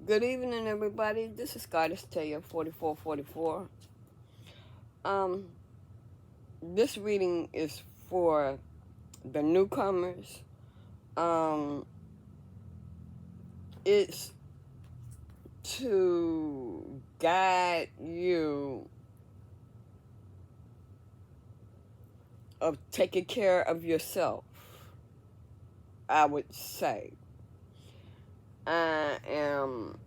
Good evening, everybody. This is Goddess Taya 4444. Um, this reading is for the newcomers. Um, it's to guide you of taking care of yourself, I would say. I am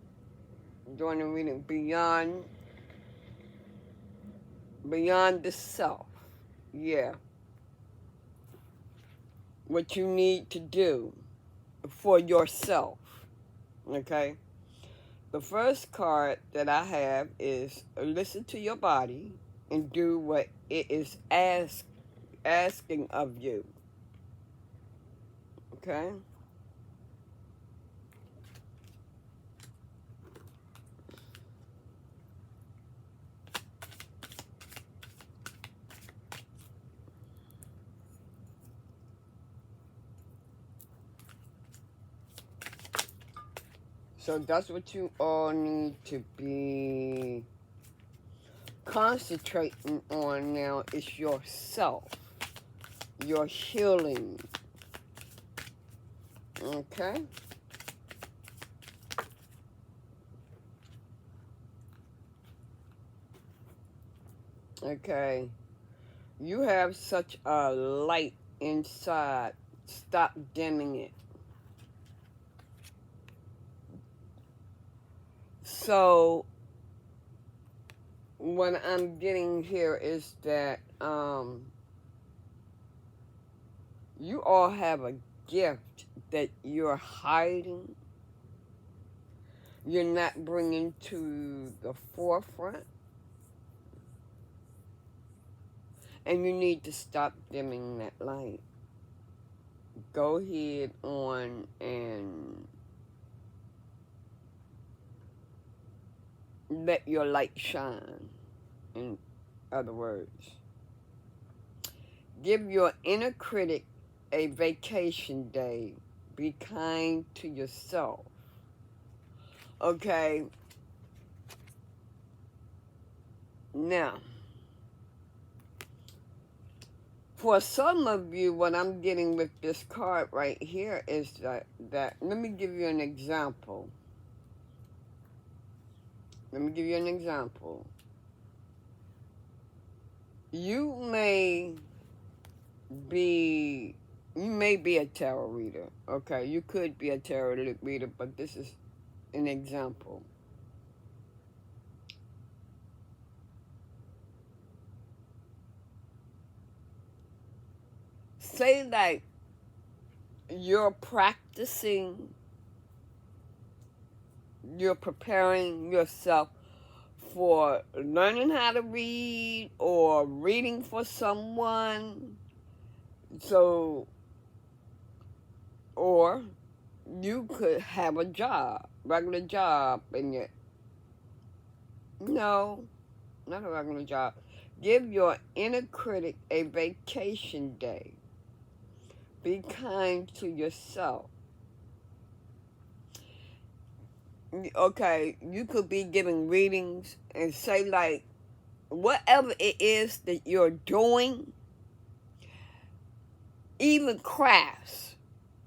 doing a reading beyond the self. Yeah. What you need to do for yourself. Okay? The first card that I have is listen to your body and do what it is asking of you. Okay? So that's what you all need to be concentrating on now is yourself, your healing. Okay? Okay. You have such a light inside. Stop dimming it. So what I'm getting here is that you all have a gift that you're hiding. You're not bringing to the forefront. And you need to stop dimming that light. Go ahead on and let your light shine. In other words, give your inner critic a vacation day. Be kind to yourself. Okay? Now, for some of you, what I'm getting with this card right here is that let me give you an example. You may be a tarot reader. Okay, you could be a tarot reader, but this is an example. Say like you're preparing yourself for learning how to read or reading for someone. So, or you could have a job, regular job, and yet, no, not a regular job. Give your inner critic a vacation day. Be kind to yourself. Okay, you could be giving readings and say like, whatever it is that you're doing, even crafts,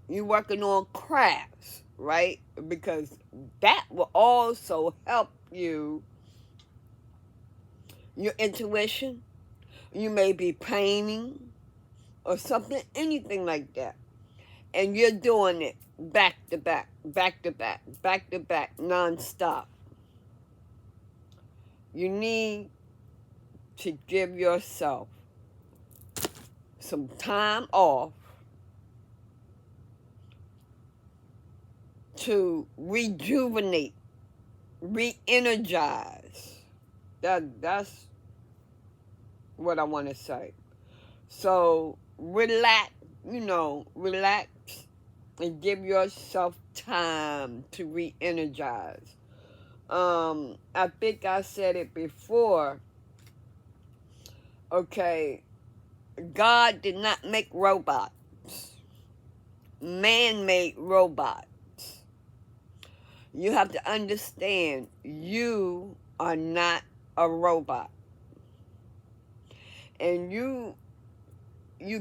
you're working on crafts, right? Because that will also help you, your intuition. You may be painting or something, anything like that. And you're doing it back to back, back to back, back to back, nonstop. You need to give yourself some time off to rejuvenate, re-energize. That's what I want to say. So relax, relax and give yourself time to re-energize. I think I said it before. Okay, God did not make robots. Man made robots. You have to understand you are not a robot. And you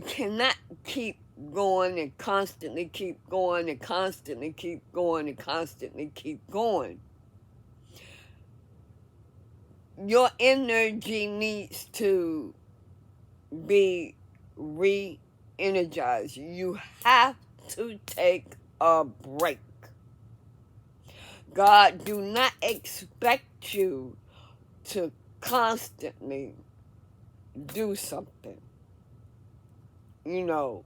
cannot keep going and constantly keep going and constantly keep going and constantly keep going. Your energy needs to be re-energized. You have to take a break. God do not expect you to constantly do something. You know,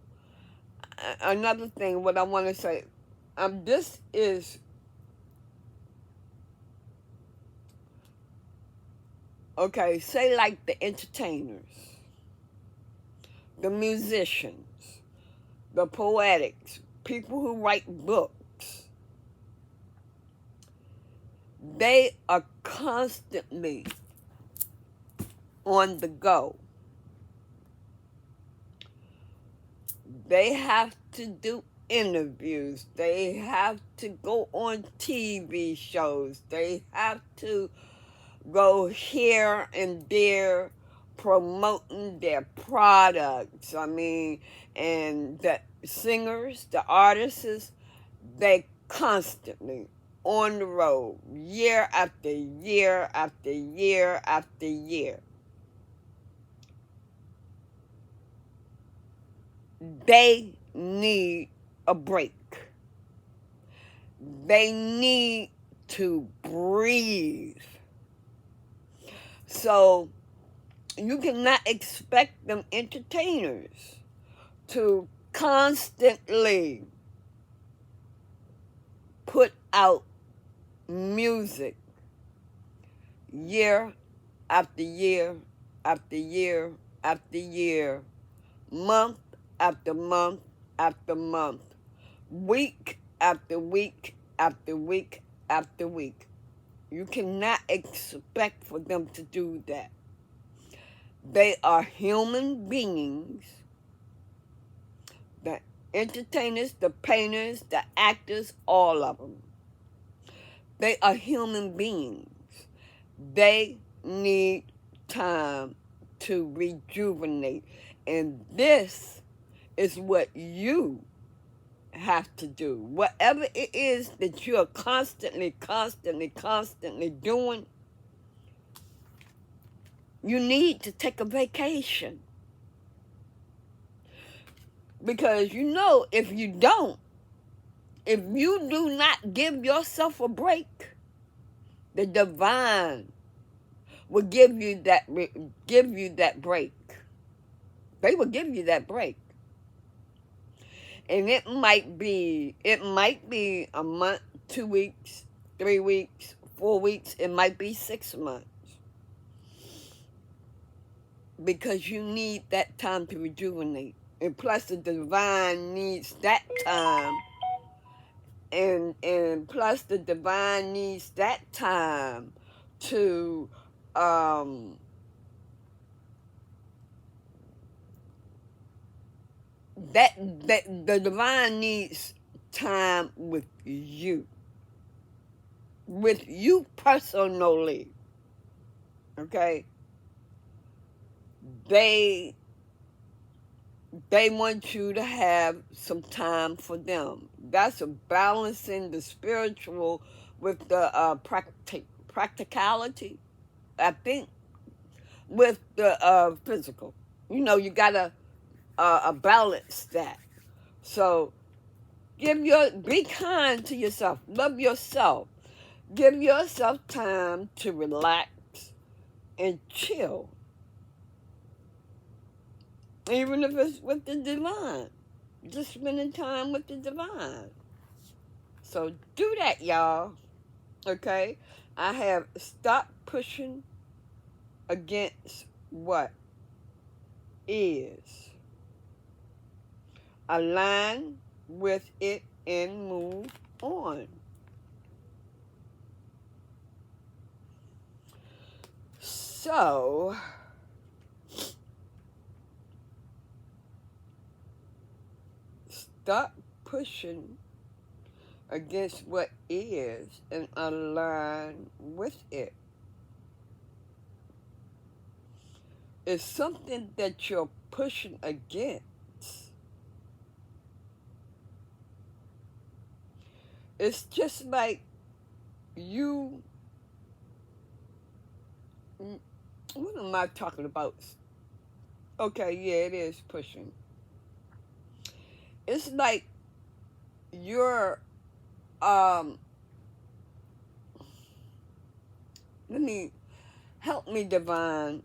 another thing, what I want to say, this is, okay, say like the entertainers, the musicians, the poetics, people who write books. They are constantly on the go. They have to do interviews. They have to go on TV shows. They have to go here and there promoting their products. I mean, and the singers, the artists, they constantly on the road, year after year after year after year. They need a break. They need to breathe. So you cannot expect them entertainers to constantly put out music year after year after year after year, month after month after month, week after week after week after week. You cannot expect for them to do that. They are human beings. The entertainers, the painters, the actors, all of them. They are human beings. They need time to rejuvenate. And this is what you have to do. Whatever it is that you are constantly doing, you need to take a vacation. Because you know, if you do not give yourself a break, the divine will give you that break. They will give you that break. And it might be a month, 2 weeks, 3 weeks, 4 weeks, it might be 6 months. Because you need that time to rejuvenate. And plus the divine needs that time. And plus the divine needs that time to that the divine needs time with you personally. Okay, they want you to have some time for them. That's a balancing the spiritual with the practicality, I think, with the physical. You know, you gotta balance that. So be kind to yourself. Love yourself. Give yourself time to relax and chill. Even if it's with the divine. Just spending time with the divine. So do that, y'all. Okay? I have stopped pushing against what is. Align with it and move on. So, stop pushing against what is and align with it. It's something that you're pushing against. It's just like you, what am I talking about? Okay, yeah, it is pushing. It's like you're, let me, help me, Divine.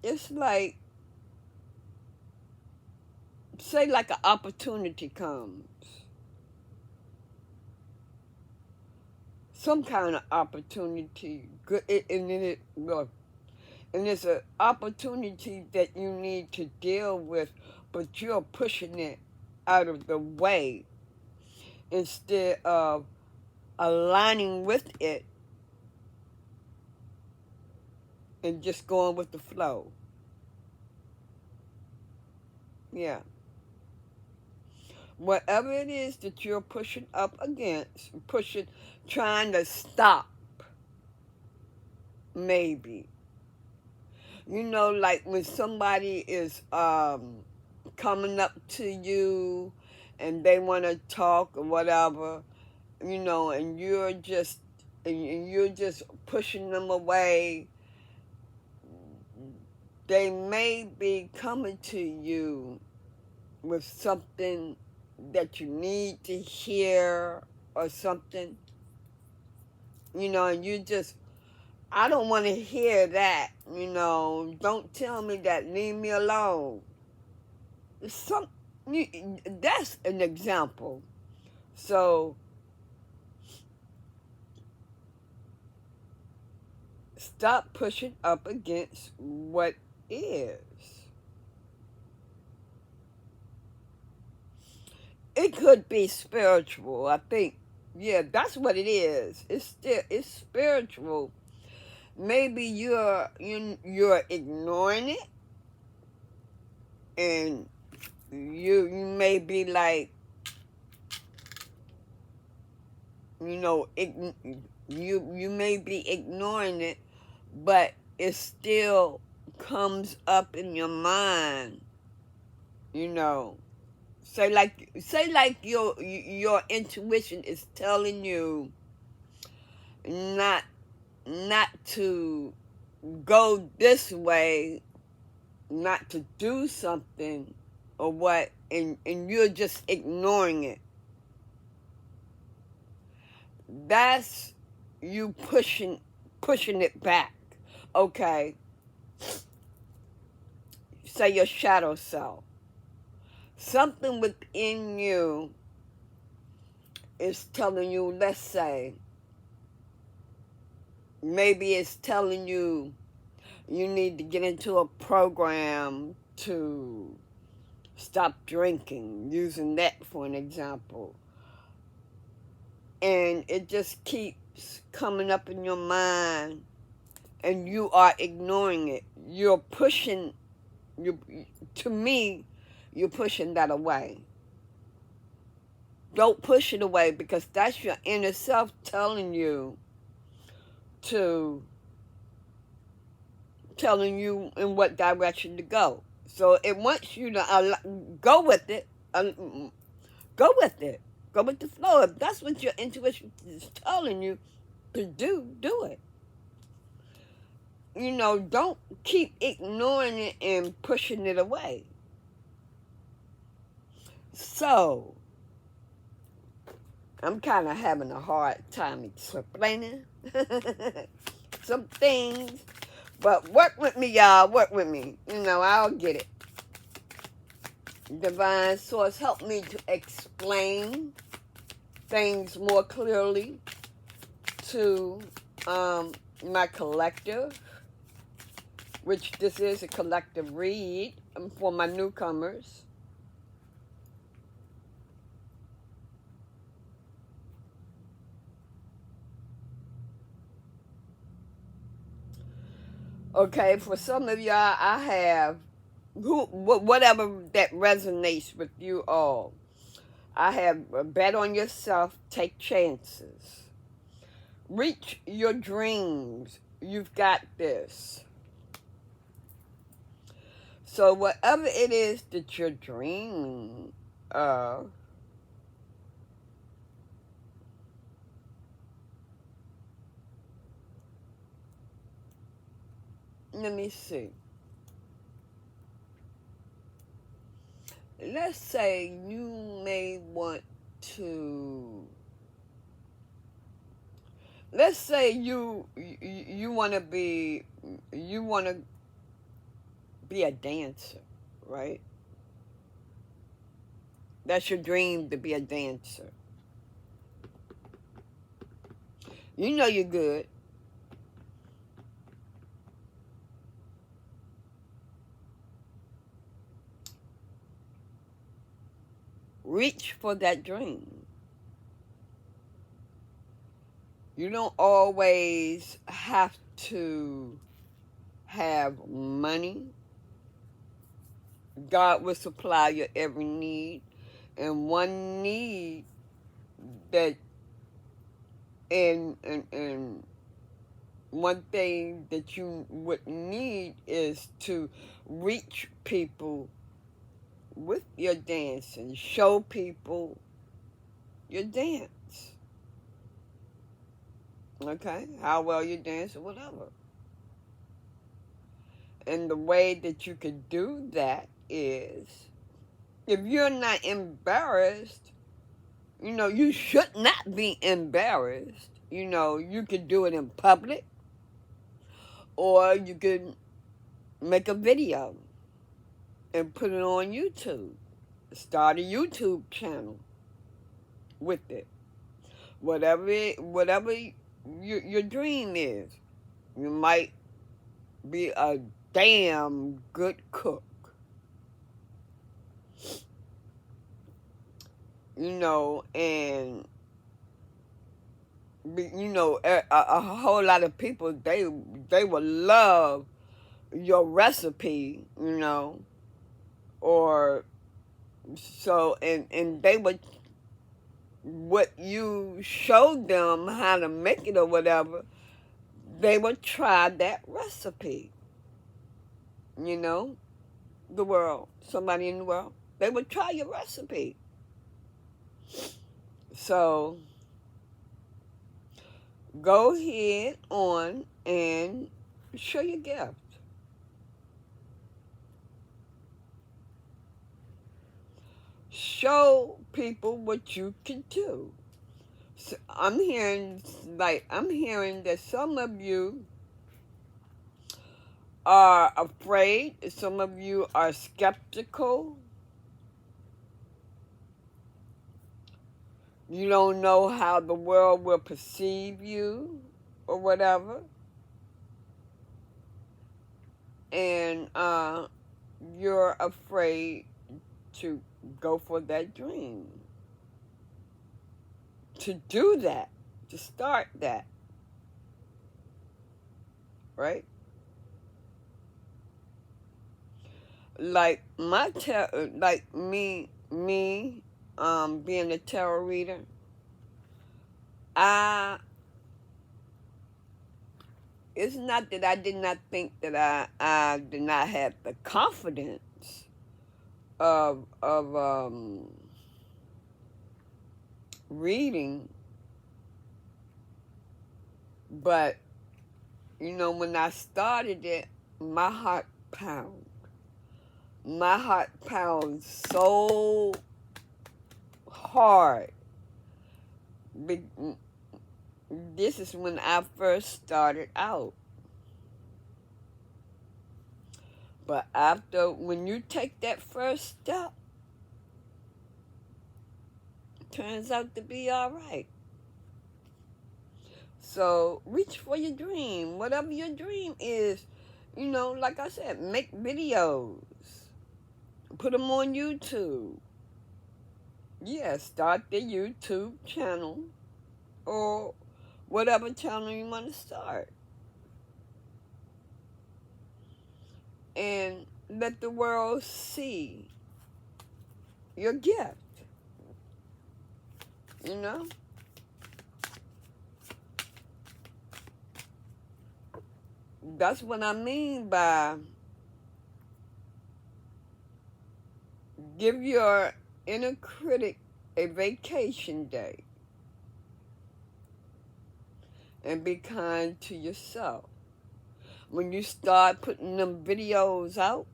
It's like, say like an opportunity comes. Some kind of opportunity, good, and it's an opportunity that you need to deal with, but you're pushing it out of the way instead of aligning with it and just going with the flow. Yeah. Whatever it is that you're pushing up against, trying to stop, maybe. You know, like when somebody is coming up to you and they want to talk or whatever, you know, and you're just pushing them away. They may be coming to you with something that you need to hear or something, you know, and you just, I don't want to hear that, you know, don't tell me that, leave me alone. That's an example. So, stop pushing up against what is. It could be spiritual, I think. Yeah, that's what it is. It's spiritual. Maybe you're ignoring it, and you may be like, you know, you may be ignoring it, but it still comes up in your mind, you know. Say like your intuition is telling you not to go this way, not to do something or what, and you're just ignoring it. That's you pushing it back. Okay. Say your shadow self. Something within you is telling you, let's say, maybe it's telling you you need to get into a program to stop drinking, using that for an example. And it just keeps coming up in your mind, and you are ignoring it. You're pushing, to me, you're pushing that away. Don't push it away, because that's your inner self telling you in what direction to go. So it wants you to go with it. Go with it. Go with the flow. If that's what your intuition is telling you to do, do it. You know, don't keep ignoring it and pushing it away. So, I'm kind of having a hard time explaining some things. But work with me, y'all. Work with me. You know, I'll get it. Divine Source, help me to explain things more clearly to my collective, which this is a collective read for my newcomers. Okay, for some of y'all, I have whatever that resonates with you all. I have a bet on yourself, take chances. Reach your dreams. You've got this. So whatever it is that you're dreaming of, let me see. Let's say you may want to. Let's say you want to be a dancer, right? That's your dream, to be a dancer. You know you're good. Reach for that dream. You don't always have to have money. God will supply your every need. And one need that and one thing that you would need is to reach people with your dance and show people your dance. Okay? How well you dance or whatever. And the way that you could do that is, if you're not embarrassed, you should not be embarrassed. You could do it in public, or you could make a video and put it on YouTube. Start a YouTube channel with it. Whatever your dream is. You might be a damn good cook. And a whole lot of people, they will love your recipe, or so, and they would, what you showed them how to make it or whatever, they would try that recipe. The world, somebody in the world, they would try your recipe. So go ahead on and show your gift. Show people what you can do. So I'm hearing that some of you are afraid, some of you are skeptical. You don't know how the world will perceive you or whatever. And you're afraid to go for that dream. To do that, to start that. Right? Like me being a tarot reader, it's not that I did not think that I did not have the confidence of reading, but when I started it, my heart pounded. My heart pounds so hard. This is when I first started out. But when you take that first step, it turns out to be all right. So reach for your dream. Whatever your dream is, like I said, make videos. Put them on YouTube. Yeah, start the YouTube channel or whatever channel you want to start. And let the world see your gift. You know? That's what I mean by give your inner critic a vacation day and be kind to yourself. When you start putting them videos out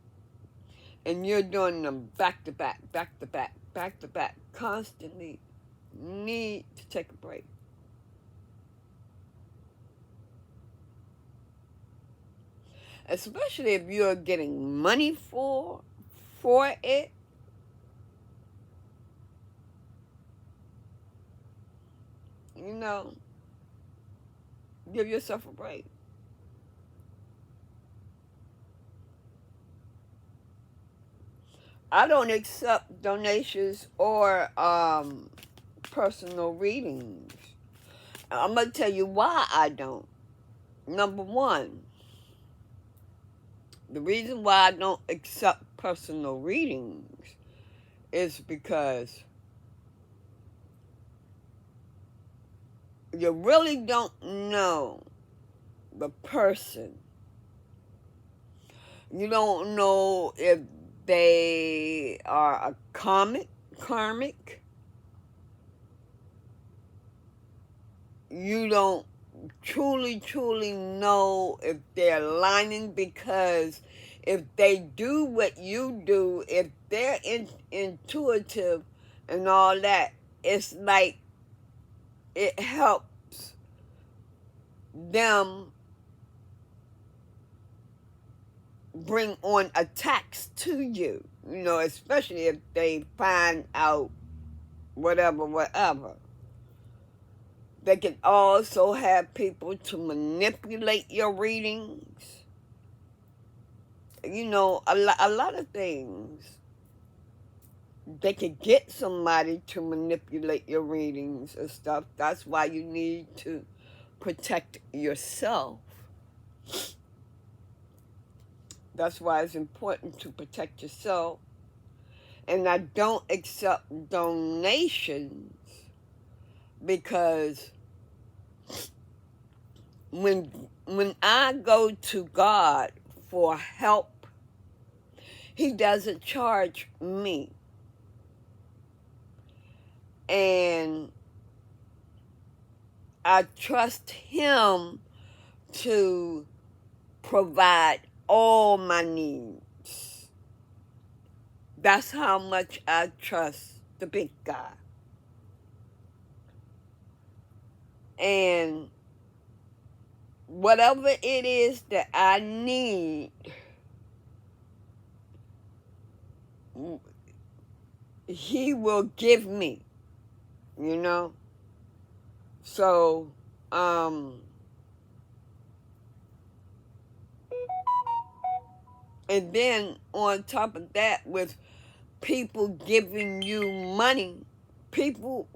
and you're doing them back to back, back to back, back to back, constantly, need to take a break. Especially if you're getting money for it. You know, give yourself a break. I don't accept donations or personal readings. I'm going to tell you why I don't. Number one, the reason why I don't accept personal readings is because you really don't know the person. You don't know if they are a karmic. You don't truly know if they're aligning, because if they do what you do, if they're intuitive and all that, it's like it helps them bring on attacks to you, you know, especially if they find out whatever. They can also have people to manipulate your readings. You know, a lot of things. They could get somebody to manipulate your readings and stuff. That's why you need to protect yourself. That's why it's important to protect yourself. And I don't accept donations because when I go to God for help, He doesn't charge me. And I trust Him to provide all my needs. That's how much I trust the big God. And whatever it is that I need, He will give me, you know? So, and then on top of that, with people giving you money, people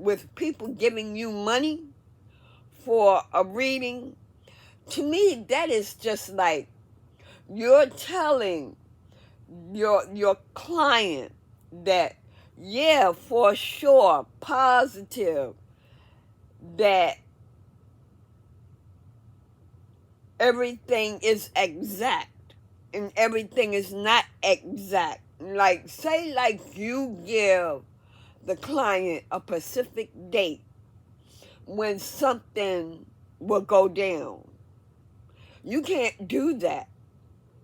giving you money for a reading, to me, that is just like you're telling your client that, yeah, for sure, positive, that everything is exact and everything is not exact. Like, say like you give the client a specific date when something will go down. You can't do that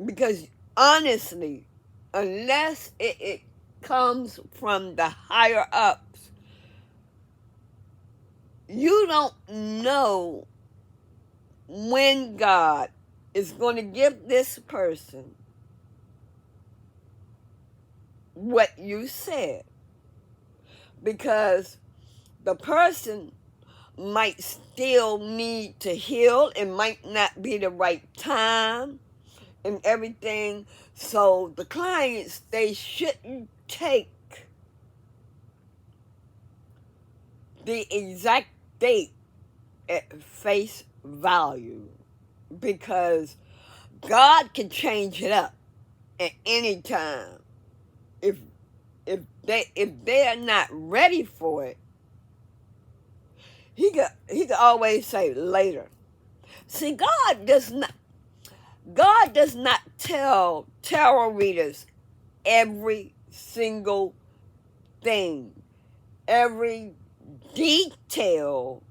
because honestly, unless it comes from the higher ups, you don't know when God is going to give this person what you said, because the person might still need to heal. It might not be the right time and everything. So the clients, they shouldn't take the exact date at face value, because God can change it up at any time. If they are not ready for it, he could always say later. See, God does not tell tarot readers every single thing, every detail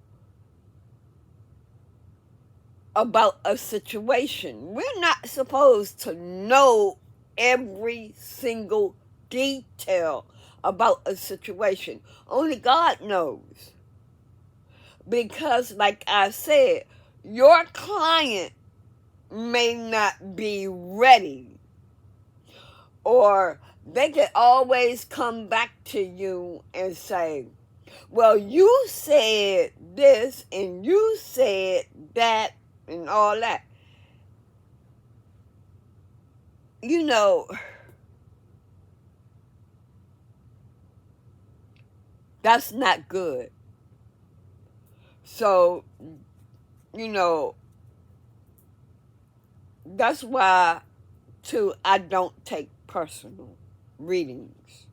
about a situation. We're not supposed to know every single detail about a situation. Only God knows. Because, like I said, your client may not be ready, or they can always come back to you and say, well, you said this and you said that and all that. You know, that's not good. So, you know, that's why, too, I don't take personal readings.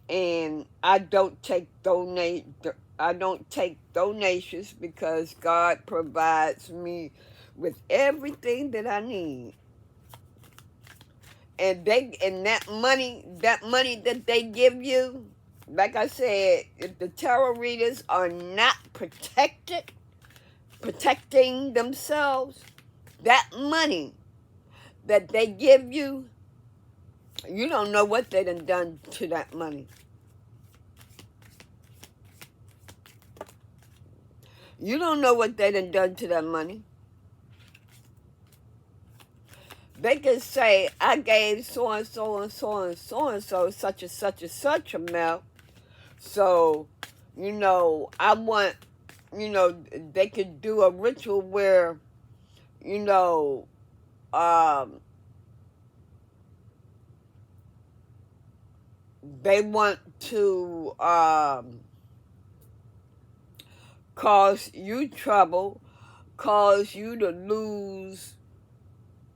And I don't take donations because God provides me with everything that I need. And that money that they give you, like I said, if the tarot readers are not protecting themselves, that money that they give you, you don't know what they done to that money. You don't know what they done to that money. They can say, I gave so-and-so and so-and-so and so such and such and such amount. So, you know, I want, you know, they could do a ritual where, you know, they want to cause you trouble, cause you to lose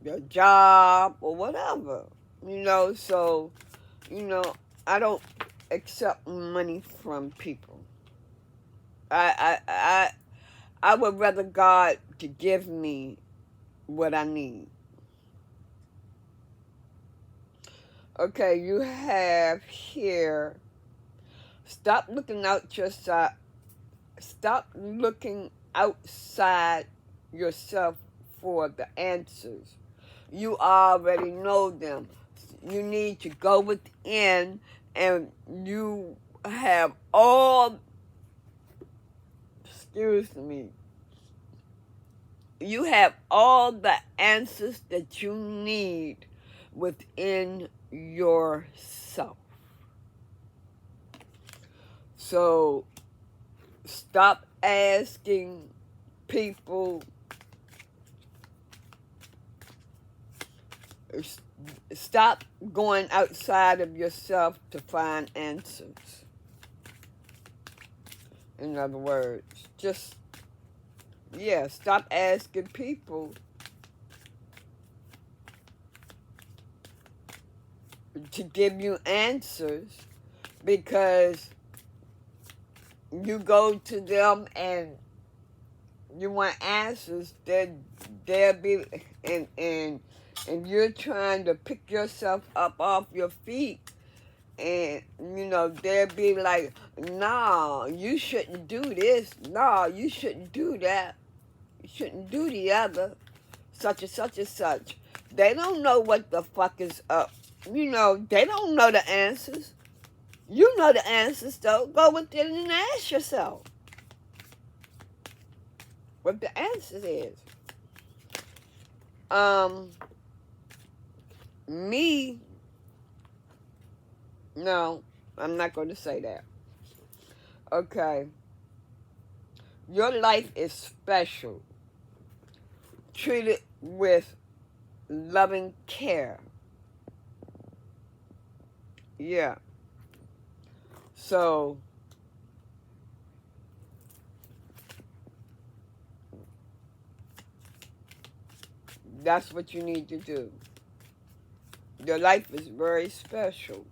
your job or whatever, you know. So, you know, I don't accept money from people. I would rather God to give me what I need. Okay, you have here, stop looking outside yourself for the answers. You already know them. You need to go within, and you have all, you have all the answers that you need within yourself. So stop asking people, stop going outside of yourself to find answers. In other words, just, yeah, stop asking people to give you answers, because you go to them and you want answers, they'll be, and you're trying to pick yourself up off your feet, and, you know, they'll be like, no, you shouldn't do this, no, you shouldn't do that, you shouldn't do the other, such and such and such. They don't know what the fuck is up. You know, they don't know the answers. You know the answers, though. Go within and ask yourself what the answer is. Me, no, I'm not going to say that. Okay. Your life is special. Treat it with loving care. Yeah. So, that's what you need to do. Your life is very special.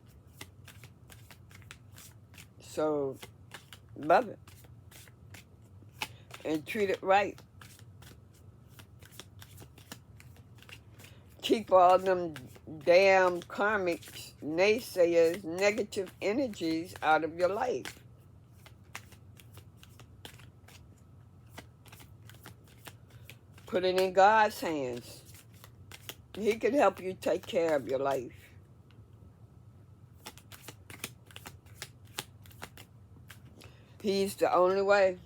So, Love it. And treat it right. Keep all them damn karmics, naysayers, negative energies out of your life. Put it in God's hands. He can help you take care of your life. He's the only way.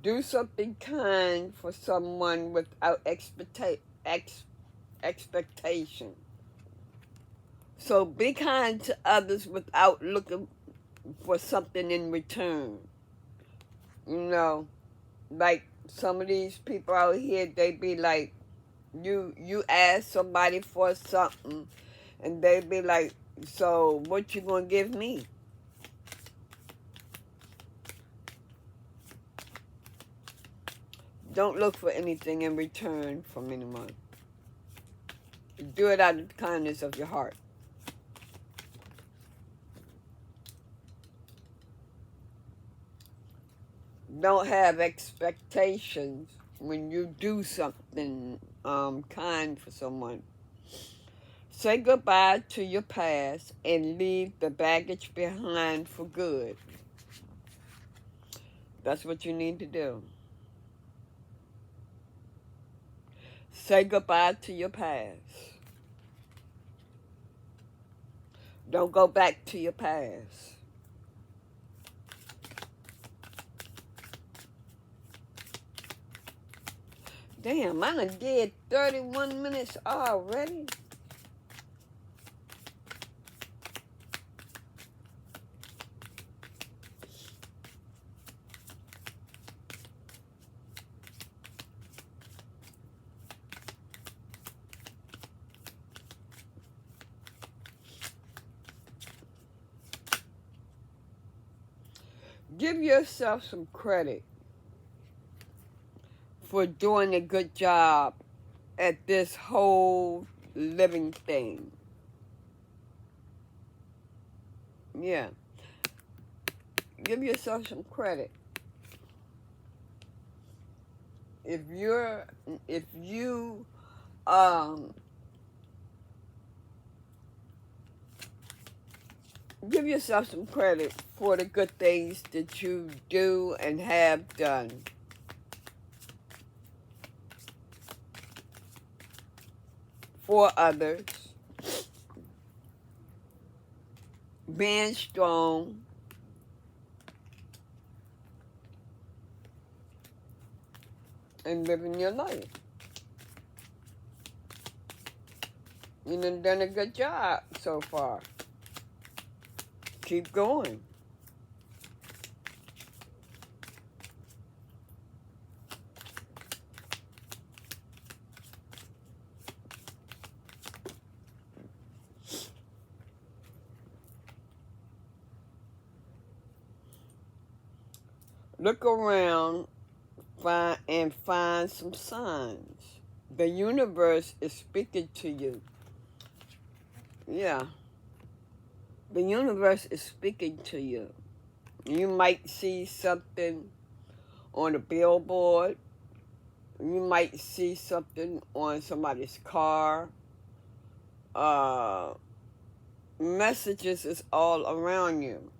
Do something kind for someone without expectation. So be kind to others without looking for something in return. You know, like some of these people out here, they be like, you ask somebody for something, and they be like, so what you gonna give me? Don't look for anything in return from anyone. Do it out of the kindness of your heart. Don't have expectations when you do something kind for someone. Say goodbye to your past and leave the baggage behind for good. That's what you need to do. Say goodbye to your past. Don't go back to your past. Damn, I done did 31 minutes already. Give yourself some credit for doing a good job at this whole living thing. Yeah. Give yourself some credit. If you give yourself some credit for the good things that you do and have done. For others. Being strong. And living your life. You done a good job so far. Keep going. Look around and find some signs. The universe is speaking to you. Yeah. The universe is speaking to you. You might see something on a billboard. You might see something on somebody's car. Messages is all around you.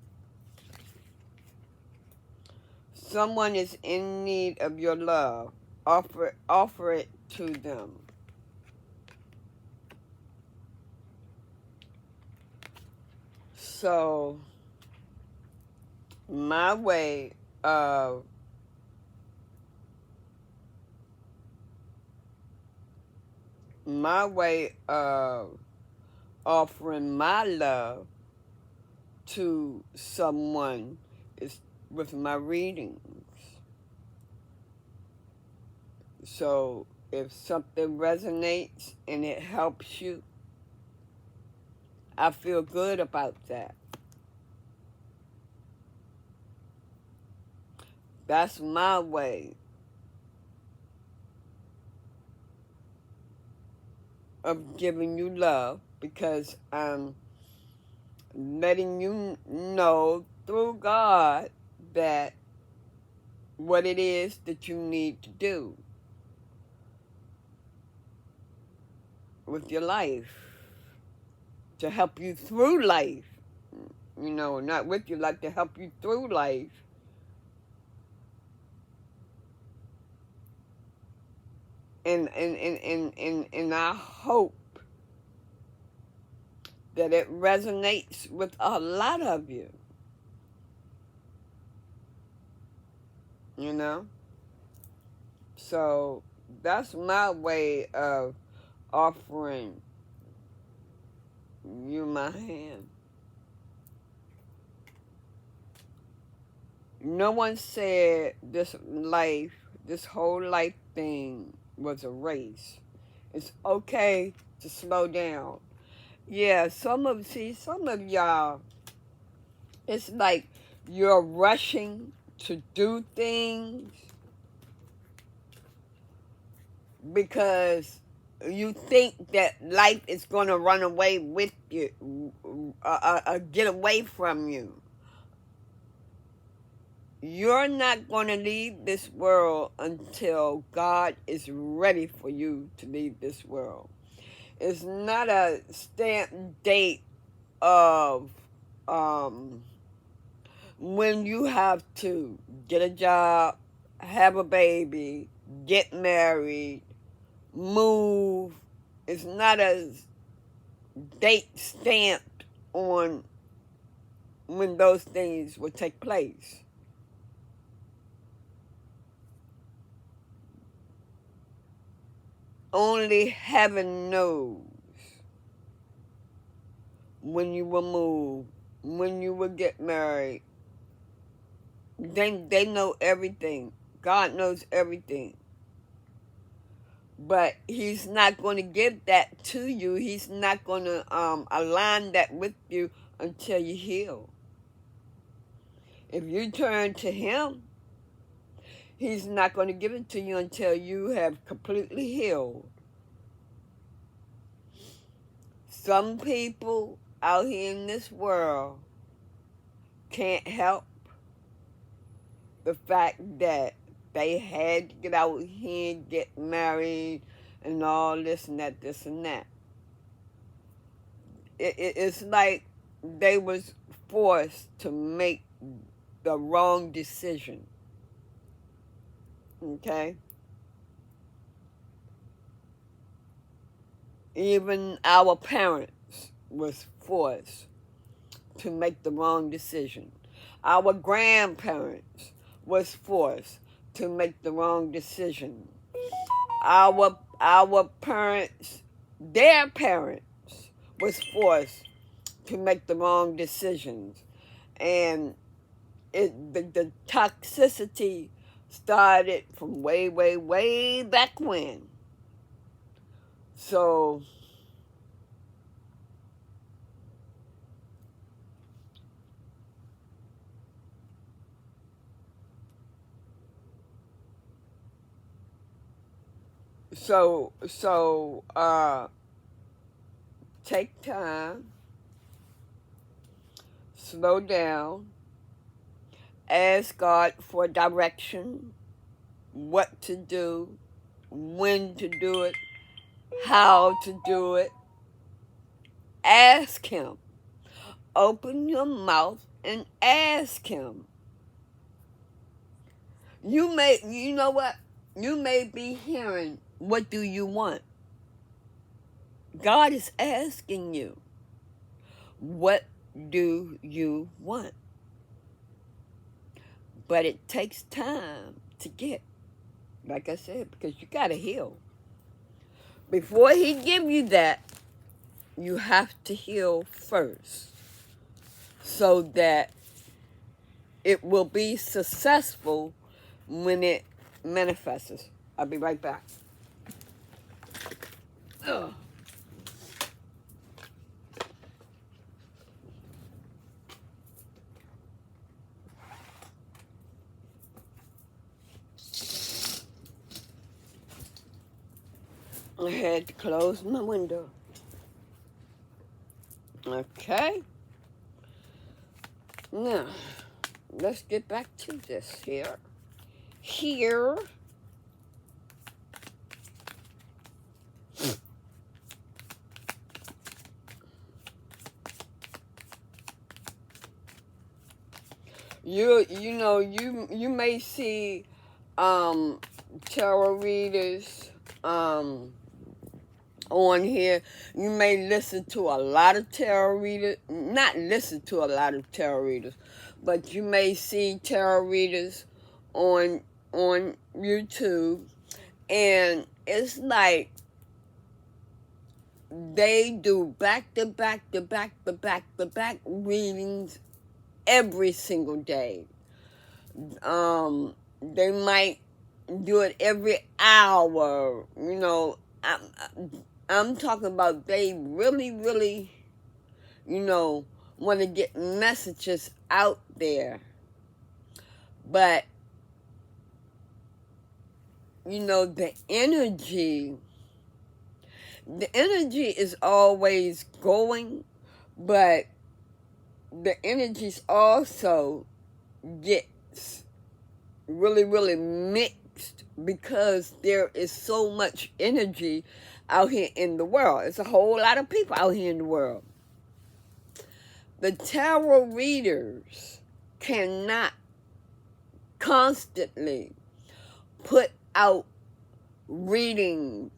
Someone is in need of your love. Offer it to them. So, my way of offering my love to someone is with my readings. So if something resonates and it helps you, I feel good about that. That's my way of giving you love, because I'm letting you know through God that what it is that you need to do with your life to help you through life. You know, not with your life, to help you through life. And I hope that it resonates with a lot of you. You know? So that's my way of offering you my hand. No one said this whole life thing was a race. It's okay to slow down. Yeah, some of y'all, it's like you're rushing to do things because you think that life is going to run away with you, get away from you. You're not going to leave this world until God is ready for you to leave this world. It's not a stamped date of when you have to get a job, have a baby, get married, move. It's not a date stamped on when those things will take place. Only heaven knows when you will move, when you will get married. They know everything. God knows everything. But he's not going to give that to you. He's not going to align that with you until you heal. If you turn to him, he's not going to give it to you until you have completely healed. Some people out here in this world can't help the fact that they had to get out here and get married and all this and that, this and that. It's like they was forced to make the wrong decision. Okay? Even our parents was forced to make the wrong decision. Our grandparents was forced to make the wrong decision. Our parents, their parents was forced to make the wrong decisions. And the toxicity started from way, way, way back when. So take time, slow down, ask God for direction, what to do, when to do it, how to do it. Ask him. Open your mouth and ask him. You know what? You may be hearing, what do you want? God is asking you, what do you want? But it takes time to get, like I said, because you got to heal. Before he give you that, you have to heal first so that it will be successful when it manifests. I'll be right back. Ugh. I had to close my window. Okay. Now, let's get back to this here. Here. You may see tarot readers on here. You may listen to a lot of tarot readers, not listen to a lot of tarot readers, but you may see tarot readers on YouTube, and it's like they do back to back to back to back to back readings every single day. They might do it every hour. I'm talking about they really, really, want to get messages out there. But, the energy is always going, but the energies also gets really, really mixed because there is so much energy out here in the world. It's a whole lot of people out here in the world. The tarot readers cannot constantly put out 20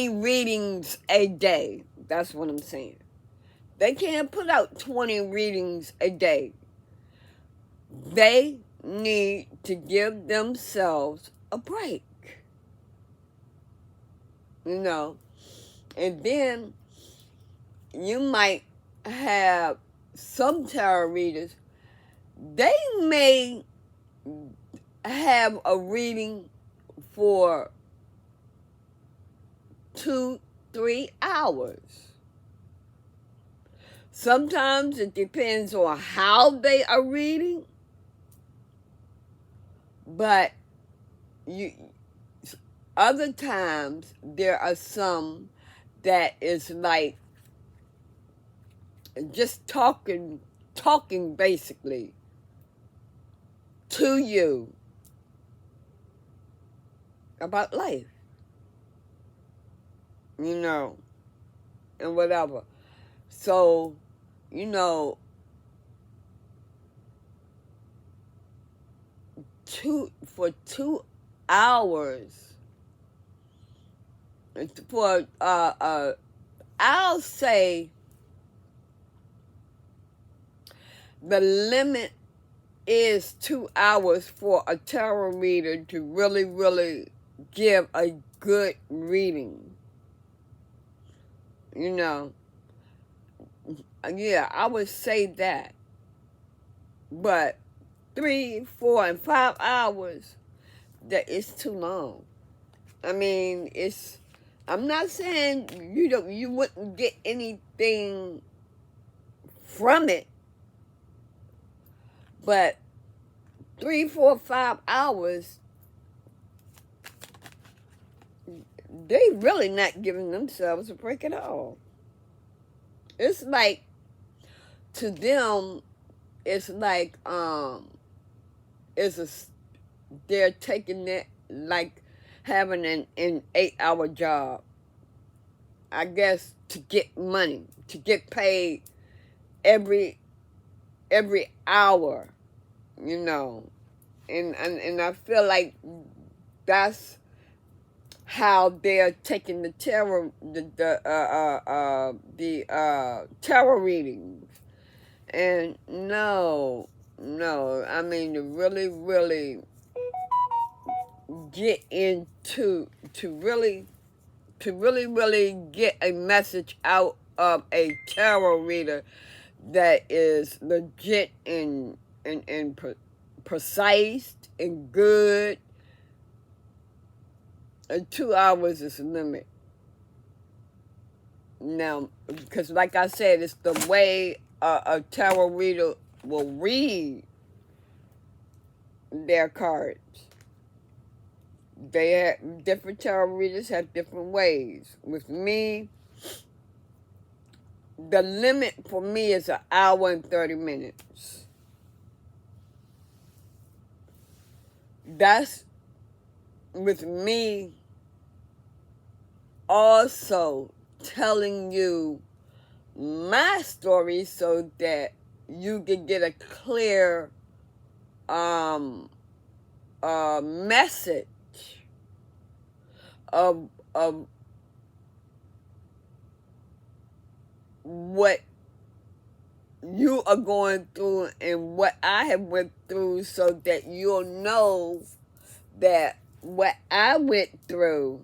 readings a day. That's what I'm saying. They can't put out 20 readings a day. They need to give themselves a break. And then you might have some tarot readers, they may have a reading for 2-3 hours. Sometimes it depends on how they are reading, but other times there are some that is like just talking basically to you about life, and whatever. So, for 2 hours, I'll say the limit is 2 hours for a tarot reader to really, really give a good reading. Yeah, I would say that. But 3, 4, and 5 hours, that is too long. I mean, I'm not saying you wouldn't get anything from it, but 3, 4, 5 hours, they really not giving themselves a break at all. It's like, to them, it's like, they're taking it like having an 8-hour job, I guess, to get money, to get paid every hour, and I feel like that's how they're taking the tarot readings. And no, I mean, to really, really get into, to really, really get a message out of a tarot reader that is legit and precise and good, 2 hours is the limit. Now, because like I said, it's the way a tarot reader will read their cards. Different tarot readers have different ways. With me, the limit for me is 1 hour and 30 minutes. that's with me also telling you my story so that you can get a clear message of what you are going through and what I have went through, so that you'll know that what I went through,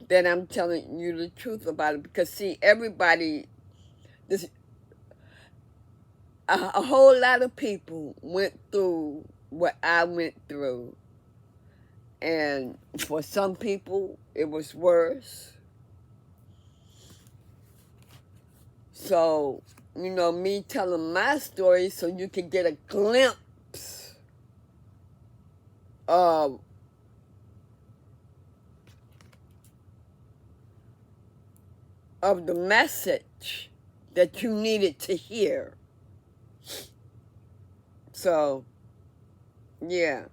that I'm telling you the truth about it. Because see, everybody, this a whole lot of people went through what I went through, and for some people it was worse. So, you know, me telling my story so you can get a glimpse of the message that you needed to hear. So, yeah,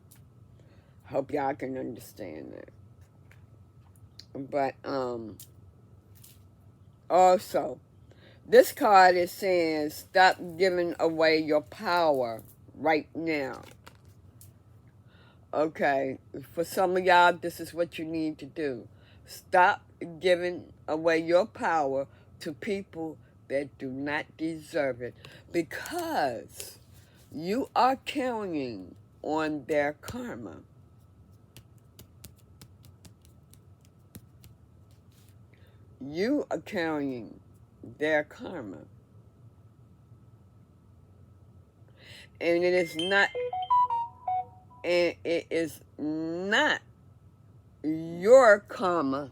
hope y'all can understand that. But, also, this card is saying stop giving away your power right now. Okay, for some of y'all, this is what you need to do. Stop giving away your power to people that do not deserve it, because you are carrying on their karma. You are carrying their karma. And it is not your karma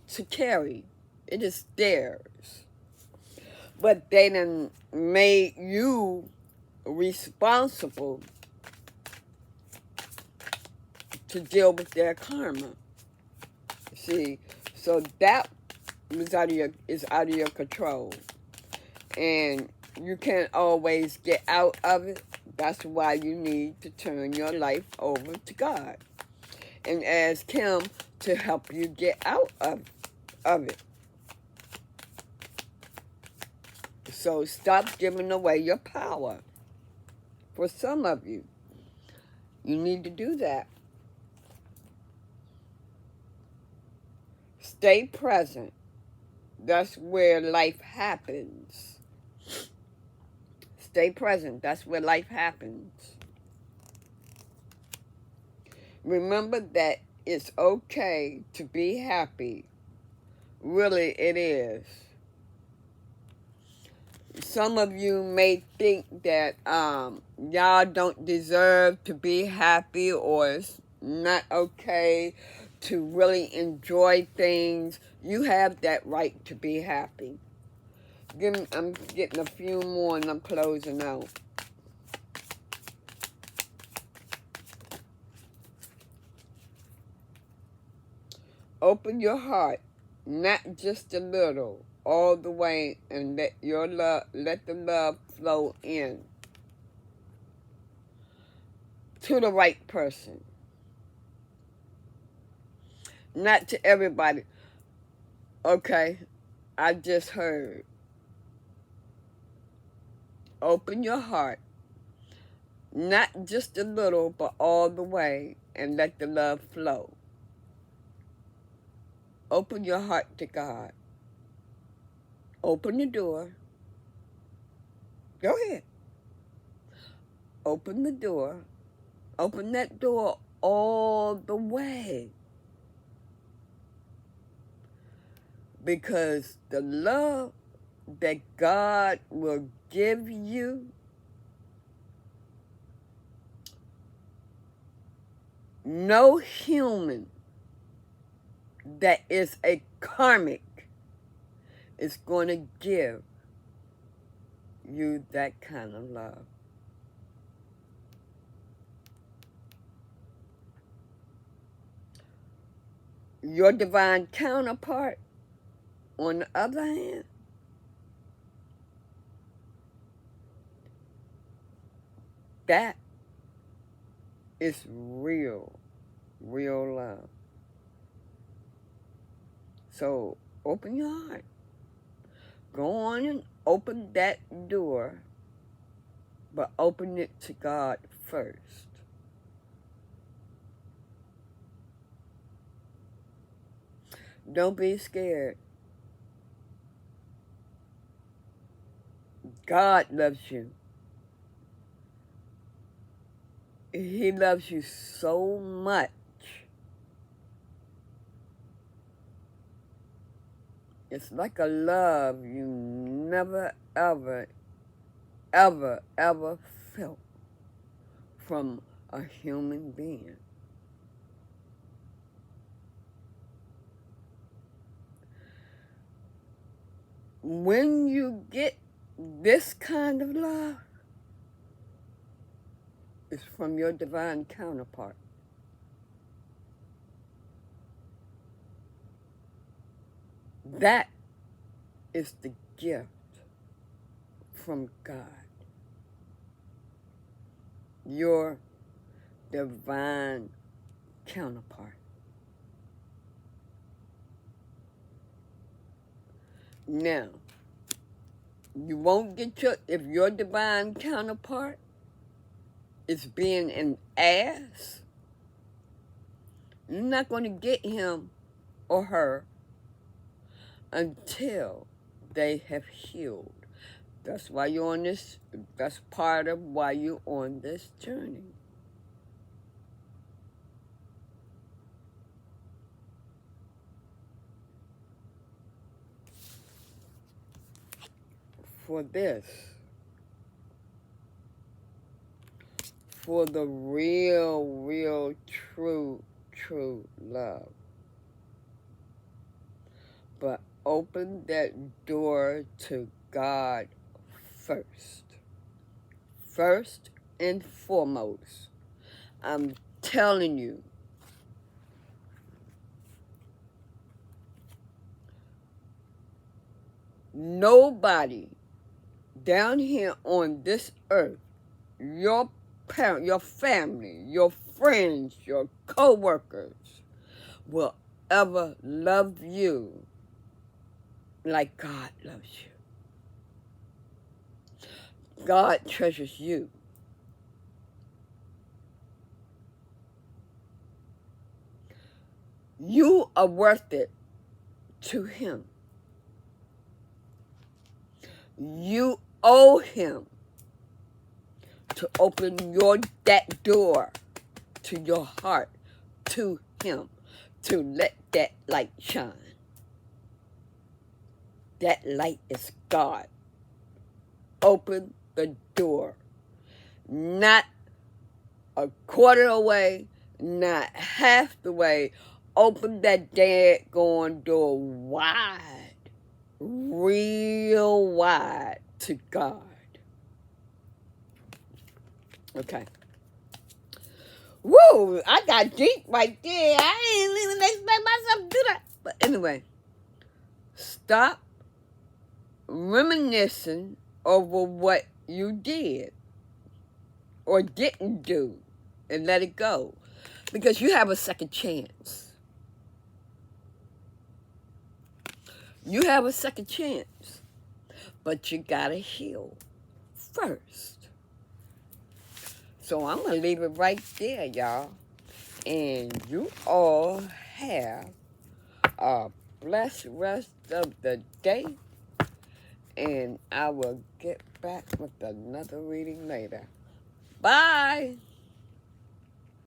to carry. It is theirs. But they done made you responsible to deal with their karma. See, so that is out of your control. And you can't always get out of it. That's why you need to turn your life over to God and ask Him to help you get out of it. So stop giving away your power. For some of you, you need to do that. Stay present. That's where life happens. Stay present. That's where life happens. Remember that it's okay to be happy. Really, it is. Some of you may think that y'all don't deserve to be happy, or it's not okay to really enjoy things. You have that right to be happy. I'm getting a few more and I'm closing out. Open your heart, not just a little, all the way, and let the love flow in to the right person. Not to everybody. Okay, I just heard. Open your heart, not just a little, but all the way, and let the love flow. Open your heart to God. Open the door. Go ahead. Open the door. Open that door all the way. Because the love that God will give you, no human that is a karmic is going to give you that kind of love. Your divine counterpart, on the other hand, that It's real, real love. So open your heart. Go on and open that door, but open it to God first. Don't be scared. God loves you. He loves you so much. It's like a love you never, ever, ever, ever felt from a human being. When you get this kind of love, it's from your divine counterpart. That is the gift from God. Your divine counterpart. Now, you won't get if your divine counterpart is being an ass, you're not going to get him or her until they have healed. That's why you're on this, that's part of why you're on this journey. For this, for the real, real, true love. But open that door to God first. First and foremost. I'm telling you, nobody down here on this earth, your parent, your family, your friends, your co-workers, will ever love you like God loves you. God treasures you. You are worth it to Him. You owe Him to open that door to your heart, to Him, to let that light shine. That light is God. Open the door. Not a quarter away, not half the way. Open that daggone door wide, real wide to God. Okay. Woo! I got deep right there. I ain't even expect myself to do that. But anyway, stop reminiscing over what you did or didn't do and let it go. Because you have a second chance. You have a second chance. But you gotta heal first. So I'm gonna leave it right there, y'all. And you all have a blessed rest of the day. And I will get back with another reading later. Bye.